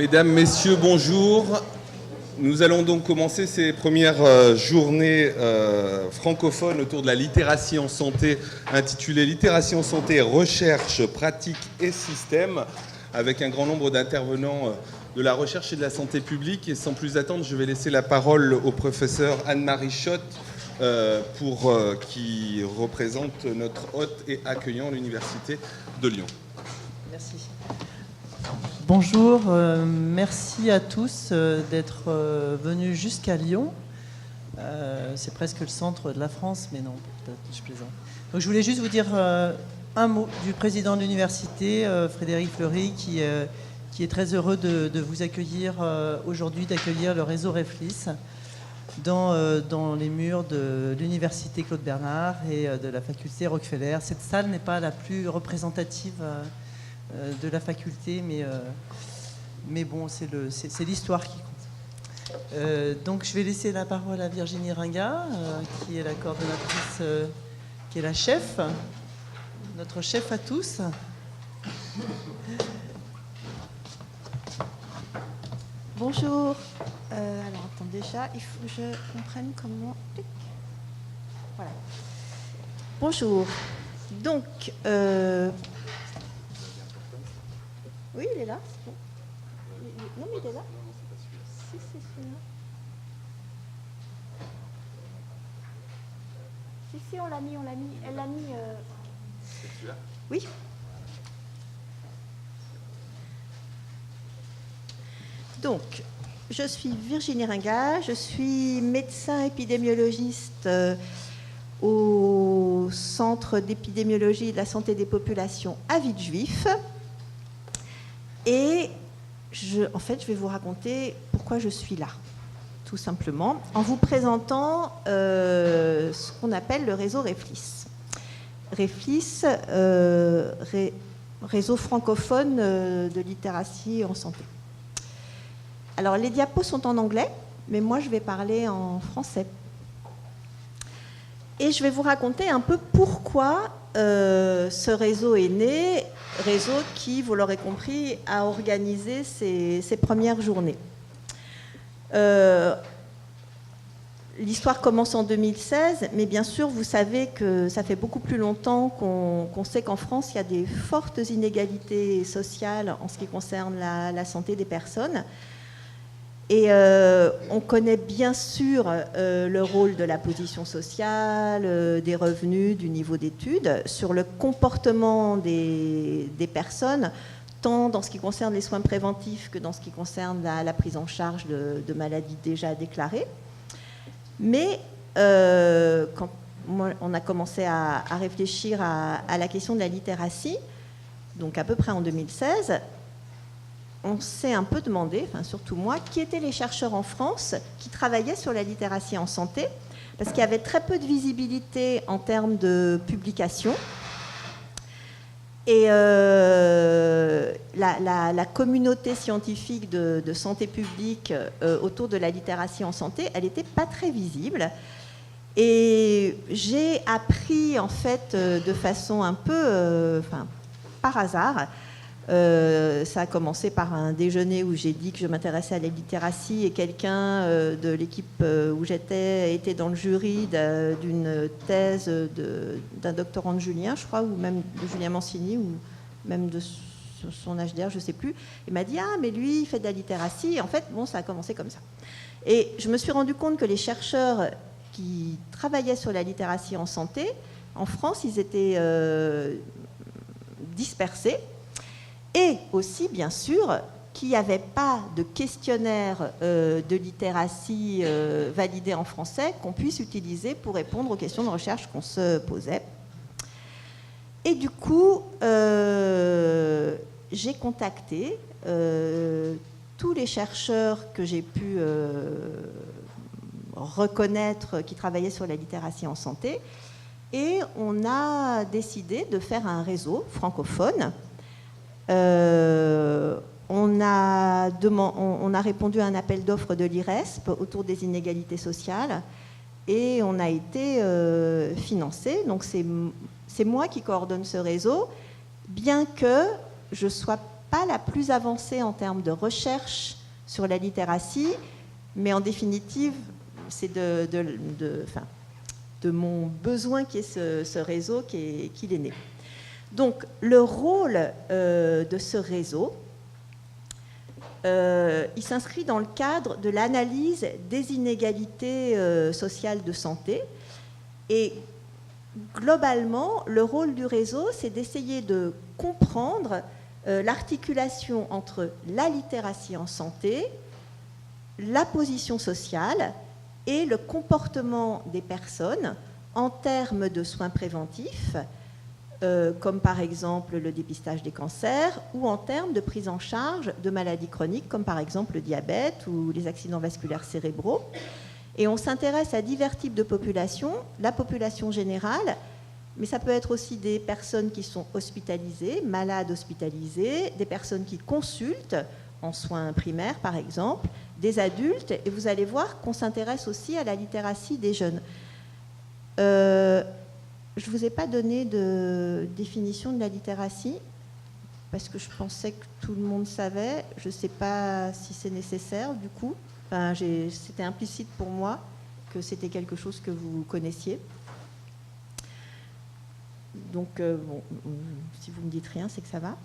Mesdames, Messieurs, bonjour. Nous allons donc commencer ces premières journées francophones autour de la littératie en santé, intitulée Littératie en santé, recherche, pratique et système, avec un grand nombre d'intervenants de la recherche et de la santé publique. Et sans plus attendre, je vais laisser la parole au professeur Anne-Marie Schott, qui représente notre hôte et accueillant l'Université de Lyon. Merci. Bonjour, merci à tous d'être venus jusqu'à Lyon. C'est presque le centre de la France, mais non, peut-être je plaisante. Donc, je voulais juste vous dire un mot du président de l'université, Frédéric Fleury, qui est très heureux de vous accueillir aujourd'hui, d'accueillir le réseau Reflis dans les murs de l'université Claude Bernard et de la faculté Rockefeller. Cette salle n'est pas la plus représentative de la faculté, mais bon, c'est l'histoire qui compte. Donc je vais laisser la parole à Virginie Ringat, qui est la coordonnatrice, qui est la chef, notre chef à tous. Bonjour. Alors, attends, déjà, il faut que je comprenne comment... Voilà. Bonjour. Donc, oui, il est là. Bon. Non, mais il est là. Si, c'est celui-là. Si, on l'a mis. Elle l'a mis... C'est celui-là ? Oui. Donc, je suis Virginie Ringat, je suis médecin épidémiologiste au Centre d'épidémiologie et de la santé des populations à Villejuif. Et je vais vous raconter pourquoi je suis là, tout simplement, en vous présentant ce qu'on appelle le réseau Reflis. Reflis, réseau francophone de littératie en santé. Alors, les diapos sont en anglais, mais moi, je vais parler en français. Et je vais vous raconter un peu pourquoi ce réseau est né, réseau qui, vous l'aurez compris, a organisé ses premières journées. L'histoire commence en 2016, mais bien sûr, vous savez que ça fait beaucoup plus longtemps qu'on sait qu'en France, il y a des fortes inégalités sociales en ce qui concerne la santé des personnes. Et on connaît bien sûr le rôle de la position sociale, des revenus, du niveau d'études, sur le comportement des personnes, tant dans ce qui concerne les soins préventifs que dans ce qui concerne la prise en charge de maladies déjà déclarées. Mais quand on a commencé à réfléchir à la question de la littératie, donc à peu près en 2016, on s'est un peu demandé, enfin surtout moi, qui étaient les chercheurs en France qui travaillaient sur la littératie en santé, parce qu'il y avait très peu de visibilité en termes de publication. Et la communauté scientifique de santé publique autour de la littératie en santé, elle n'était pas très visible. Et j'ai appris, en fait, de façon un peu par hasard. Ça a commencé par un déjeuner où j'ai dit que je m'intéressais à la littératie et quelqu'un de l'équipe où j'étais était dans le jury d'une thèse d'un doctorant de Julien, je crois, ou même de Julien Mancini, ou même de son HDR, je ne sais plus. Il m'a dit « Ah, mais lui, il fait de la littératie. » Et en fait, bon, ça a commencé comme ça. Et je me suis rendu compte que les chercheurs qui travaillaient sur la littératie en santé, en France, ils étaient dispersés. Et aussi, bien sûr, qu'il n'y avait pas de questionnaire de littératie validé en français qu'on puisse utiliser pour répondre aux questions de recherche qu'on se posait. Et du coup, j'ai contacté tous les chercheurs que j'ai pu reconnaître qui travaillaient sur la littératie en santé. Et on a décidé de faire un réseau francophone. On a répondu à un appel d'offres de l'IRESP autour des inégalités sociales et on a été financé. Donc c'est moi qui coordonne ce réseau, bien que je sois pas la plus avancée en termes de recherche sur la littératie, mais en définitive, c'est de mon besoin qui est ce réseau qu'il est né. Donc, le rôle de ce réseau, il s'inscrit dans le cadre de l'analyse des inégalités sociales de santé. Et globalement, le rôle du réseau, c'est d'essayer de comprendre l'articulation entre la littératie en santé, la position sociale et le comportement des personnes en termes de soins préventifs, comme par exemple le dépistage des cancers, ou en termes de prise en charge de maladies chroniques, comme par exemple le diabète ou les accidents vasculaires cérébraux. Et on s'intéresse à divers types de populations, la population générale, mais ça peut être aussi des personnes qui sont hospitalisées, malades hospitalisées, des personnes qui consultent en soins primaires, par exemple, des adultes, et vous allez voir qu'on s'intéresse aussi à la littératie des jeunes. Je ne vous ai pas donné de définition de la littératie, parce que je pensais que tout le monde savait. Je ne sais pas si c'est nécessaire, du coup. Enfin, c'était implicite pour moi que c'était quelque chose que vous connaissiez. Donc, bon, si vous ne me dites rien, c'est que ça va.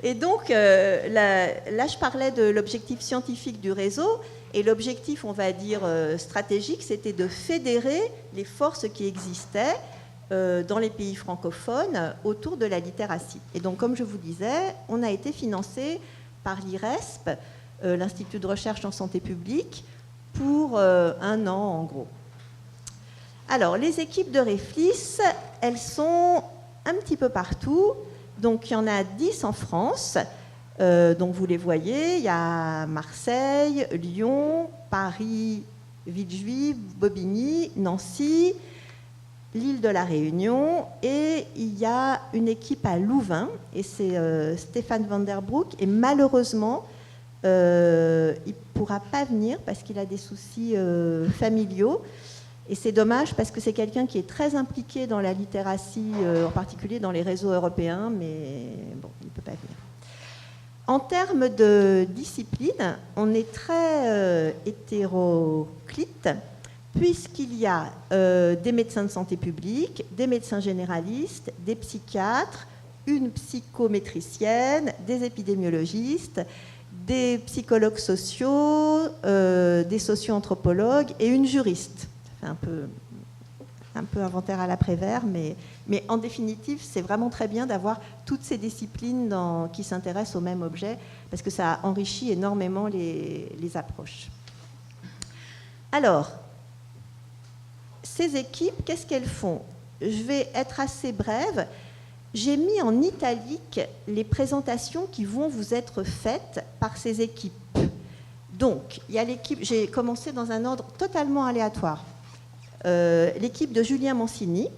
Et donc, là, je parlais de l'objectif scientifique du réseau. Et l'objectif, on va dire, stratégique, c'était de fédérer les forces qui existaient dans les pays francophones autour de la littératie. Et donc, comme je vous disais, on a été financé par l'IRESP, l'Institut de recherche en santé publique, pour 1 an, en gros. Alors, les équipes de Réflis, elles sont un petit peu partout. Donc, il y en a 10 en France. Donc, vous les voyez, il y a Marseille, Lyon, Paris, Villejuif, Bobigny, Nancy, l'île de la Réunion, et il y a une équipe à Louvain, et c'est Stéphane Van Der Broek, et malheureusement, il ne pourra pas venir parce qu'il a des soucis familiaux. Et c'est dommage parce que c'est quelqu'un qui est très impliqué dans la littératie, en particulier dans les réseaux européens, mais bon, il ne peut pas venir. En termes de discipline, on est très hétéroclite, puisqu'il y a des médecins de santé publique, des médecins généralistes, des psychiatres, une psychométricienne, des épidémiologistes, des psychologues sociaux, des socio-anthropologues et une juriste. Ça fait un peu inventaire à l'après-vert, mais en définitive, c'est vraiment très bien d'avoir toutes ces disciplines qui s'intéressent au même objet, parce que ça enrichit énormément les approches. Alors, ces équipes, qu'est-ce qu'elles font? Je vais être assez brève. J'ai mis en italique les présentations qui vont vous être faites par ces équipes. Donc, il y a l'équipe, j'ai commencé dans un ordre totalement aléatoire. L'équipe de Julien Mancini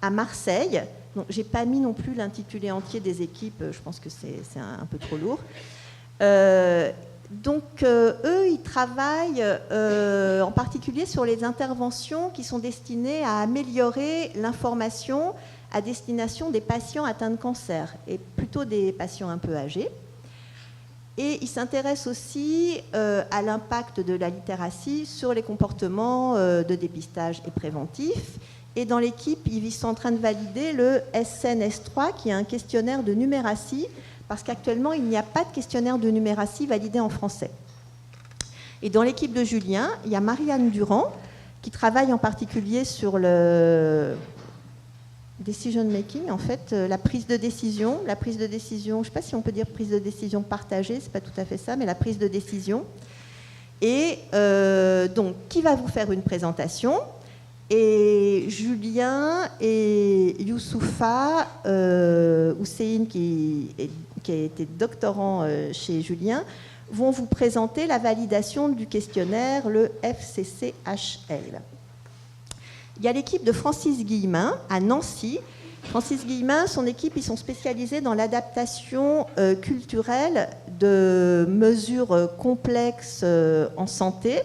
à Marseille. Je n'ai pas mis non plus l'intitulé entier des équipes, je pense que c'est un peu trop lourd. Donc, eux, ils travaillent en particulier sur les interventions qui sont destinées à améliorer l'information à destination des patients atteints de cancer, et plutôt des patients un peu âgés. Et ils s'intéressent aussi à l'impact de la littératie sur les comportements de dépistage et préventif. Et dans l'équipe, ils sont en train de valider le SNS3, qui est un questionnaire de numératie, parce qu'actuellement, il n'y a pas de questionnaire de numératie validé en français. Et dans l'équipe de Julien, il y a Marianne Durand, qui travaille en particulier sur le decision making, en fait, la prise de décision, je ne sais pas si on peut dire prise de décision partagée, c'est pas tout à fait ça, mais la prise de décision. Et donc, qui va vous faire une présentation? Et Julien et Youssoufa Hussein, qui a été doctorant chez Julien, vont vous présenter la validation du questionnaire, le FCCHL. Il y a l'équipe de Francis Guillemin à Nancy. Francis Guillemin, son équipe, ils sont spécialisés dans l'adaptation culturelle de mesures complexes en santé.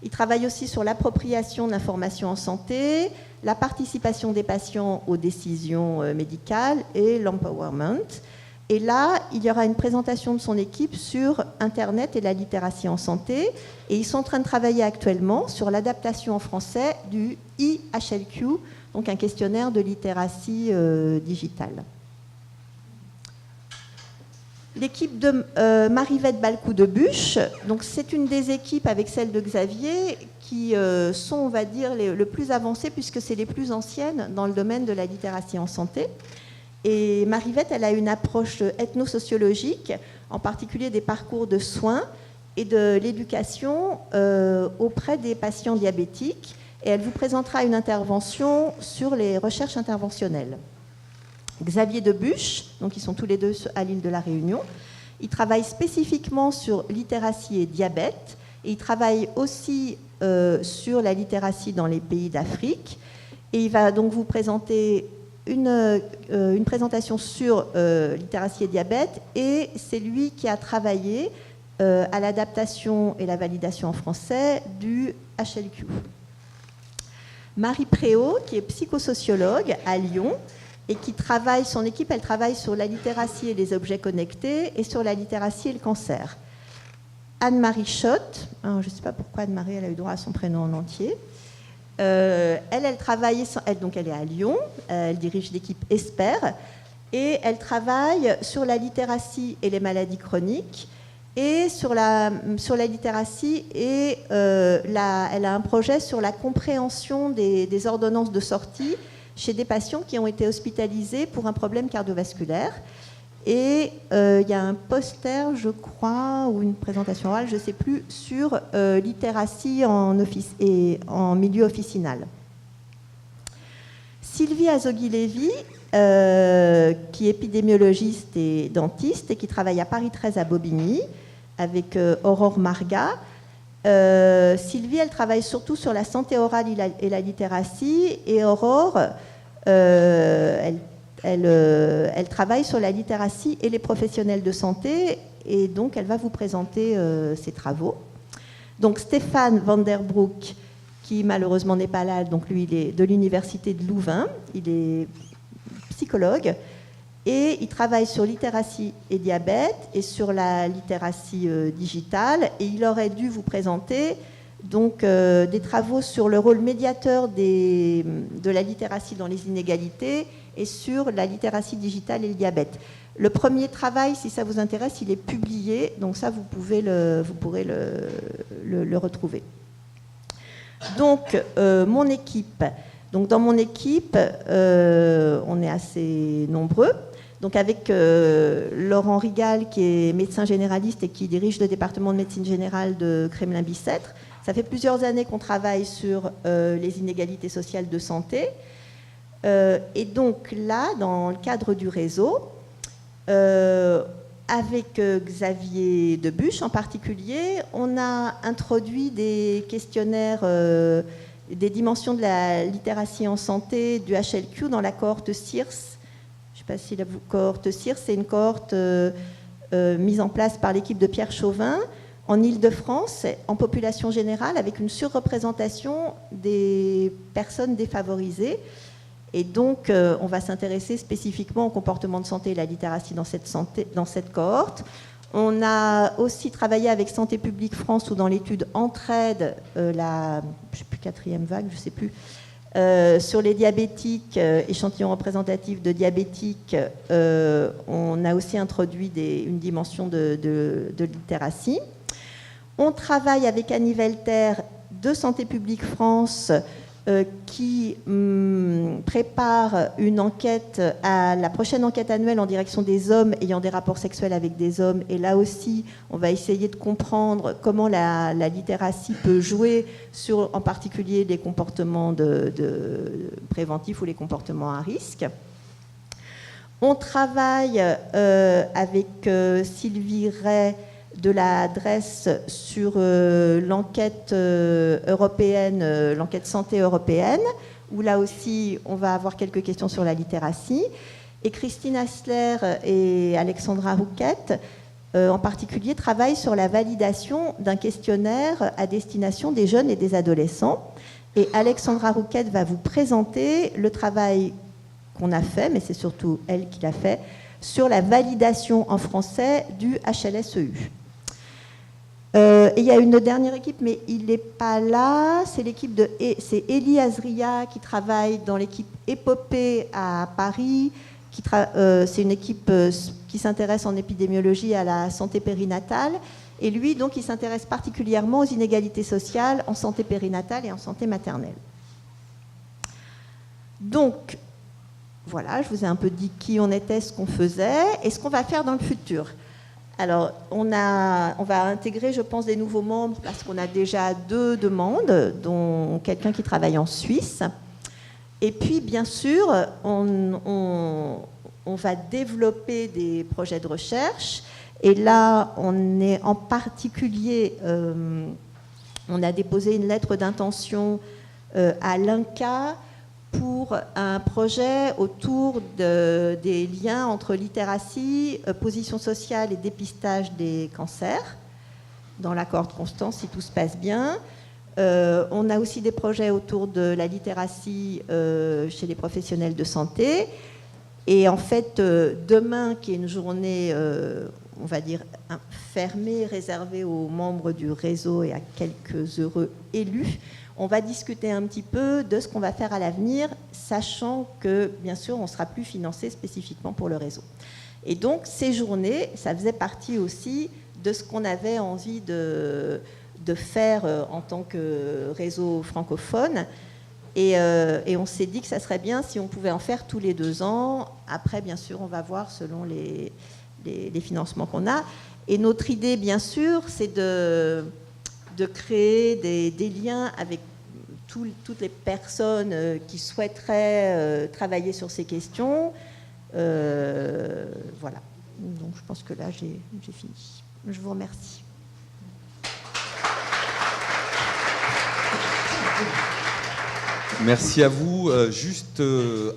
Ils travaillent aussi sur l'appropriation de l'information en santé, la participation des patients aux décisions médicales et l'empowerment. Et là, il y aura une présentation de son équipe sur Internet et la littératie en santé. Et ils sont en train de travailler actuellement sur l'adaptation en français du IHLQ, donc un questionnaire de littératie digitale. L'équipe de Marivette Balcou-Debuche, donc c'est une des équipes avec celle de Xavier qui sont, on va dire, le plus avancées puisque c'est les plus anciennes dans le domaine de la littératie en santé. Et Marivette, elle a une approche ethnosociologique, en particulier des parcours de soins et de l'éducation auprès des patients diabétiques. Et elle vous présentera une intervention sur les recherches interventionnelles. Xavier Debuche, donc ils sont tous les deux à l'île de la Réunion. Il travaille spécifiquement sur littératie et diabète. Et il travaille aussi sur la littératie dans les pays d'Afrique. Et il va donc vous présenter une présentation sur littératie et diabète, et c'est lui qui a travaillé à l'adaptation et la validation en français du HLQ. Marie Préau, qui est psychosociologue à Lyon, et qui travaille, son équipe, elle travaille sur la littératie et les objets connectés, et sur la littératie et le cancer. Anne-Marie Schott, je ne sais pas pourquoi Anne-Marie, elle a eu droit à son prénom en entier. Elle travaille, donc elle est à Lyon, elle dirige l'équipe ESPER, et elle travaille sur la littératie et les maladies chroniques, et sur la littératie, et elle a un projet sur la compréhension des ordonnances de sortie chez des patients qui ont été hospitalisés pour un problème cardiovasculaire. Et il y a un poster, je crois, ou une présentation orale, je ne sais plus, sur littératie en milieu officinal. Sylvie Azogui-Lévy, qui est épidémiologiste et dentiste et qui travaille à Paris 13 à Bobigny, avec Aurore Marga. Sylvie, elle travaille surtout sur la santé orale et la littératie, et Aurore, elle travaille sur la littératie et les professionnels de santé, et donc elle va vous présenter ses travaux. Donc Stéphane Van der Broek, qui malheureusement n'est pas là, donc lui il est de l'université de Louvain, il est psychologue, et il travaille sur littératie et diabète et sur la littératie digitale, et il aurait dû vous présenter donc des travaux sur le rôle médiateur de la littératie dans les inégalités et sur la littératie digitale et le diabète. Le premier travail, si ça vous intéresse, il est publié, donc ça vous pourrez le retrouver. Donc mon équipe, donc dans mon équipe, on est assez nombreux. Donc avec Laurent Rigal, qui est médecin généraliste et qui dirige le département de médecine générale de Kremlin-Bicêtre. Ça fait plusieurs années qu'on travaille sur les inégalités sociales de santé. Et donc là, dans le cadre du réseau, avec Xavier Debuche en particulier, on a introduit des questionnaires des dimensions de la littératie en santé du HLQ dans la cohorte CIRS. Je ne sais pas si la cohorte CIRS, c'est une cohorte mise en place par l'équipe de Pierre Chauvin en Île-de-France, en population générale, avec une surreprésentation des personnes défavorisées. Et donc, on va s'intéresser spécifiquement au comportement de santé et la littératie dans cette cohorte. On a aussi travaillé avec Santé publique France, ou dans l'étude Entraide, je ne sais plus, 4e vague, je ne sais plus, sur les diabétiques, échantillons représentatifs de diabétiques, on a aussi introduit une dimension de littératie. On travaille avec Annie Velter de Santé publique France, qui prépare une enquête, la prochaine enquête annuelle en direction des hommes ayant des rapports sexuels avec des hommes. Et là aussi, on va essayer de comprendre comment la littératie peut jouer sur, en particulier, les comportements préventifs ou les comportements à risque. On travaille avec Sylvie Ray de la DRES sur l'enquête européenne, l'enquête santé européenne, où là aussi on va avoir quelques questions sur la littératie. Et Christine Hassler et Alexandra Rouquette, en particulier, travaillent sur la validation d'un questionnaire à destination des jeunes et des adolescents. Et Alexandra Rouquette va vous présenter le travail qu'on a fait, mais c'est surtout elle qui l'a fait, sur la validation en français du HLSEU. Et il y a une dernière équipe, mais il n'est pas là. C'est Elie Azria qui travaille dans l'équipe Épopée à Paris. C'est une équipe qui s'intéresse en épidémiologie à la santé périnatale. Et lui, donc, il s'intéresse particulièrement aux inégalités sociales en santé périnatale et en santé maternelle. Donc, voilà, je vous ai un peu dit qui on était, ce qu'on faisait et ce qu'on va faire dans le futur. Alors, on va intégrer, je pense, des nouveaux membres parce qu'on a déjà 2 demandes, dont quelqu'un qui travaille en Suisse. Et puis, bien sûr, on va développer des projets de recherche. Et là, on est en particulier, on a déposé une lettre d'intention à l'INCa pour un projet autour des liens entre littératie, position sociale et dépistage des cancers, dans la cohorte Constance, si tout se passe bien. On a aussi des projets autour de la littératie chez les professionnels de santé. Et en fait, demain, qui est une journée, on va dire, fermée, réservée aux membres du réseau et à quelques heureux élus, on va discuter un petit peu de ce qu'on va faire à l'avenir, sachant que, bien sûr, on ne sera plus financé spécifiquement pour le réseau. Et donc, ces journées, ça faisait partie aussi de ce qu'on avait envie de faire en tant que réseau francophone. Et on s'est dit que ça serait bien si on pouvait en faire tous les 2 ans. Après, bien sûr, on va voir selon les financements qu'on a. Et notre idée, bien sûr, c'est de créer des liens avec toutes les personnes qui souhaiteraient travailler sur ces questions. Voilà. Donc, je pense que là, j'ai fini. Je vous remercie. Merci à vous. Juste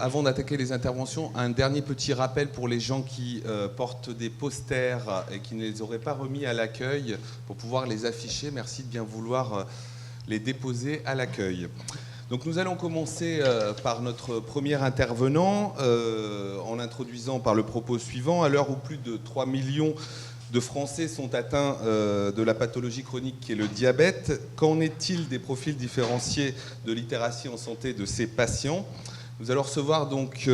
avant d'attaquer les interventions, un dernier petit rappel pour les gens qui portent des posters et qui ne les auraient pas remis à l'accueil pour pouvoir les afficher. Merci de bien vouloir les déposer à l'accueil. Donc nous allons commencer par notre premier intervenant en l'introduisant par le propos suivant. À l'heure où plus de 3 millions de Français sont atteints de la pathologie chronique qui est le diabète, qu'en est-il des profils différenciés de littératie en santé de ces patients? Nous allons recevoir donc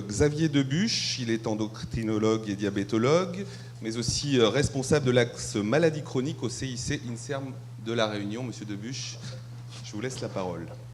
Xavier Debuche, il est endocrinologue et diabétologue, mais aussi responsable de l'axe maladie chronique au CIC INSERM de La Réunion. Monsieur Debuche, je vous laisse la parole.